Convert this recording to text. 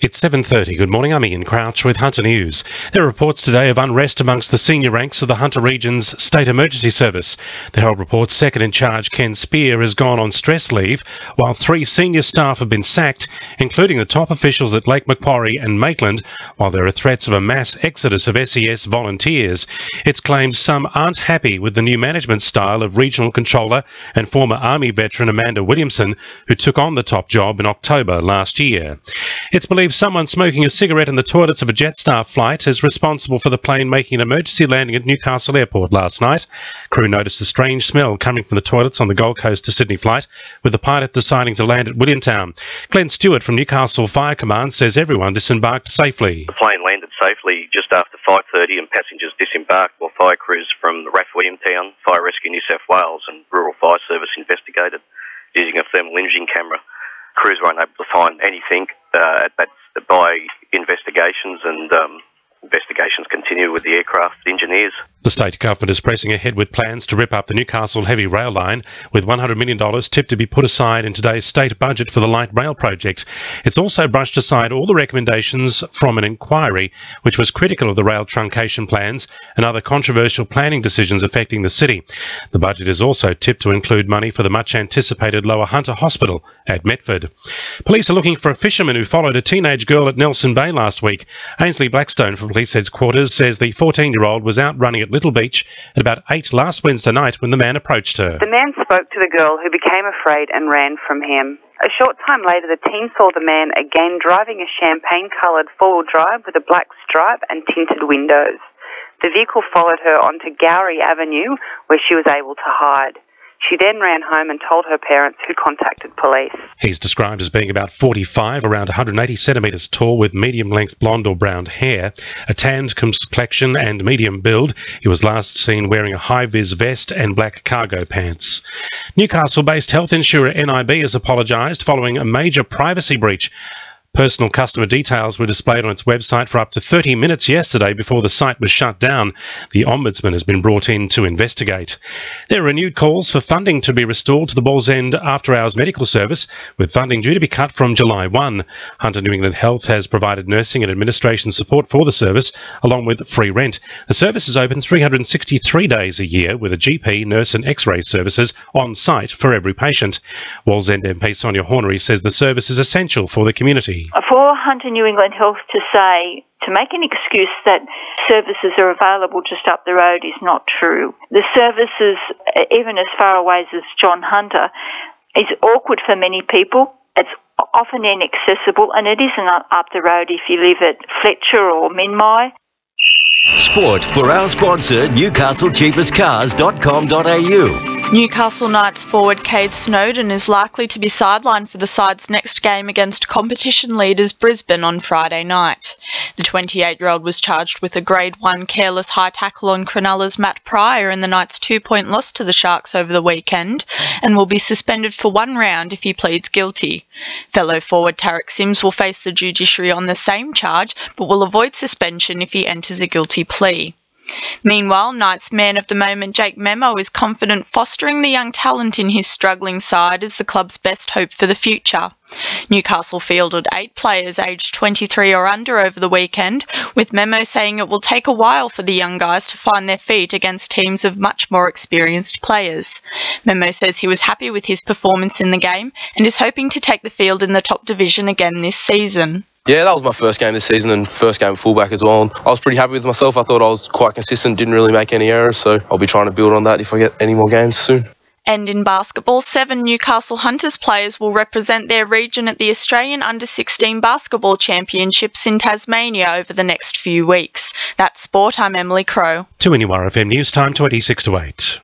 It's 7:30. Good morning, I'm Ian Crouch with Hunter News. There are reports today of unrest amongst the senior ranks of the Hunter Region's State Emergency Service. The Herald reports second in charge Ken Spear has gone on stress leave, while 3 senior staff have been sacked, including the top officials at Lake Macquarie and Maitland, while there are threats of a mass exodus of SES volunteers. It's claimed some aren't happy with the new management style of Regional Controller and former Army veteran Amanda Williamson, who took on the top job in October last year. It's believed someone smoking a cigarette in the toilets of a Jetstar flight is responsible for the plane making an emergency landing at Newcastle Airport last night. Crew noticed a strange smell coming from the toilets on the Gold Coast to Sydney flight, with the pilot deciding to land at Williamtown. Glenn Stewart from Newcastle Fire Command says everyone disembarked safely. The plane landed safely just after 5:30 and passengers disembarked while fire crews from the RAF Williamtown, Fire Rescue New South Wales and Rural Fire Service investigated using a thermal imaging camera. Crews weren't able to find anything by investigations, and investigations continue with the aircraft engineers. The state government is pressing ahead with plans to rip up the Newcastle heavy rail line, with $100 million tipped to be put aside in today's state budget for the light rail project. It's also brushed aside all the recommendations from an inquiry which was critical of the rail truncation plans and other controversial planning decisions affecting the city. The budget is also tipped to include money for the much anticipated Lower Hunter Hospital at Metford. Police are looking for a fisherman who followed a teenage girl at Nelson Bay last week. Ainsley Blackstone from Police Headquarters says the 14-year-old was out running at Little Beach at about 8 last Wednesday night when the man approached her. The man spoke to the girl, who became afraid and ran from him. A short time later, the teen saw the man again driving a champagne-coloured four-wheel drive with a black stripe and tinted windows. The vehicle followed her onto Gowrie Avenue, where she was able to hide. She then ran home and told her parents, who contacted police. He's described as being about 45, around 180 centimetres tall, with medium-length blonde or brown hair, a tanned complexion and medium build. He was last seen wearing a high-vis vest and black cargo pants. Newcastle-based health insurer NIB has apologised following a major privacy breach. Personal customer details were displayed on its website for up to 30 minutes yesterday before the site was shut down. The Ombudsman has been brought in to investigate. There are renewed calls for funding to be restored to the Wallsend after-hours medical service, with funding due to be cut from July 1. Hunter New England Health has provided nursing and administration support for the service, along with free rent. The service is open 363 days a year, with a GP, nurse and X-ray services on site for every patient. Wallsend MP Sonia Hornery says the service is essential for the community. For Hunter New England Health to say, to make an excuse that services are available just up the road is not true. The services, even as far away as John Hunter, is awkward for many people. It's often inaccessible, and it isn't up the road if you live at Fletcher or Minmi. Sport for our sponsor, newcastlecheapestcars.com.au. Newcastle Knights forward Cade Snowden is likely to be sidelined for the side's next game against competition leaders Brisbane on Friday night. The 28-year-old was charged with a Grade 1 careless high tackle on Cronulla's Matt Pryor in the Knights' 2-point loss to the Sharks over the weekend, and will be suspended for 1 round if he pleads guilty. Fellow forward Tarek Sims will face the judiciary on the same charge, but will avoid suspension if he enters a guilty plea. Meanwhile, Knights man of the moment Jake Memo is confident fostering the young talent in his struggling side is the club's best hope for the future. Newcastle fielded 8 players aged 23 or under over the weekend, with Memo saying it will take a while for the young guys to find their feet against teams of much more experienced players. Memo says he was happy with his performance in the game and is hoping to take the field in the top division again this season. Yeah, that was my first game this season and first game fullback as well. And I was pretty happy with myself. I thought I was quite consistent, didn't really make any errors, so I'll be trying to build on that if I get any more games soon. And in basketball, 7 Newcastle Hunters players will represent their region at the Australian Under-16 Basketball Championships in Tasmania over the next few weeks. That's Sport, I'm Emily Crow. To NURFM News Time 26 to 8.